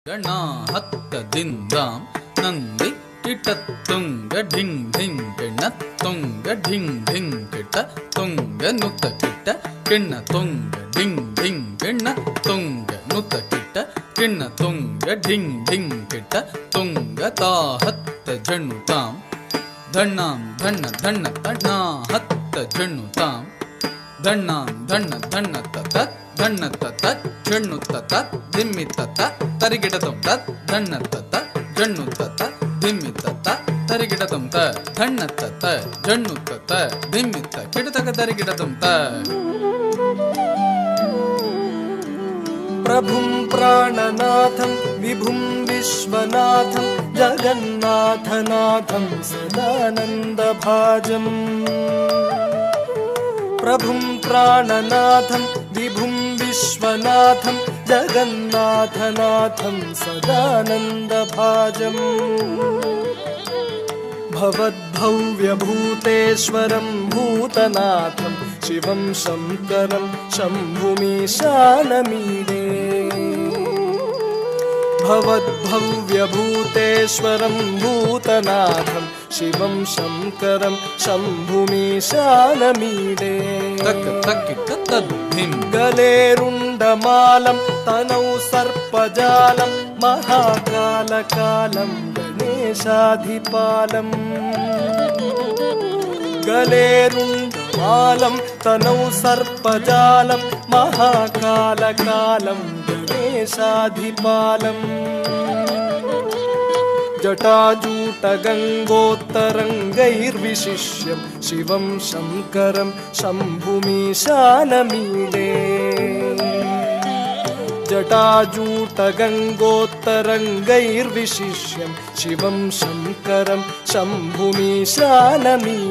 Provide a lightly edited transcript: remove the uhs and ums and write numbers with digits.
ಗಣಹತ್ತ ದಿಂದಾಂ ನಂದಿ ಕಿಟತ್ತುಂಗ ಢಿಂಗ್ ಢಿಂಗ್ ಕಿಣ್ಣ ತುಂಗ ಢಿಂಗ್ ಢಿಂಗ್ ಕಿಟ ತುಂಗ ನುತ್ತ ಕಿಟ್ಟ ಕಿಣ್ಣ ತುಂಗ ಢಿಂಗ್ ಢಿಂಗ್ ಕಿಣ್ಣ ತುಂಗ ನುತ್ತ ಕಿಟ್ಟ ಕಿಣ್ಣ ತುಂಗ ಢಿಂಗ್ ಢಿಂಗ್ ಕಿಟ್ಟ ತುಂಗ ತಾಹತ್ತ ಜಣ್ಣು ತಾಂ ಧಣ್ಣಾಂ ಧಣ್ಣ ಧಣ್ಣ ತಣ್ಣ ಹತ್ತ ಜಣ್ಣು ತಾಂ ಧಣ್ಣಾಂ ಧಣ್ಣ ಧಣ್ಣ ತತ್ ಧಣ್ಣ ತತ್ ಜಣ್ಣು ತತ್ ದಿಮ್ಮಿ ತತ್ ತರಿಗಿಡದಂ ತತ್ ಧಣ್ಣ ತತ್ ಜಣ್ಣು ತತ್ ದಿಮ್ಮಿ ತತ್ ತರಿಗಿಡದಂ ತ ಧಣ್ಣ ತತ್ ಜಣ್ಣು ತತ್ ದಿಮ್ಮಿ ತ ಕಿಡತಗ ತರಿಗಿಡದಂ ತ प्रभुं प्राणनाथं विभुं विश्वनाथं जगन्नाथनाथं सदानन्दभाजम् प्रभुं प्राणनाथं विभुं विश्वनाथं जगन्नाथनाथं सदानन्दभाजम् भवद्भव्यभूतेश्वरं भूतनाथं शिवं शङ्करं शम्भुमीशानमीडे भवद्भव्यभूतेश्वरं भूतनाथं शिवं शङ्करं शम्भुमीशानमीडे तक तकिट तद्धिं गलेरुण्डमालं तनौ सर्पजालं महाकालकालं गणेशाधिपालम् गलेरुण्डमालं तनौ सर्पजालं महाकालकालं गणेशाधिपालम् जटाजूटगङ्गोत्तरङ्गैर्विशिष्यं शिवं शङ्करं शम्भुमीशानमीडे जटाजूटगङ्गोत्तरङ्गैर्विशिष्यं शिवं शङ्करं शम्भुमीशानमीडे।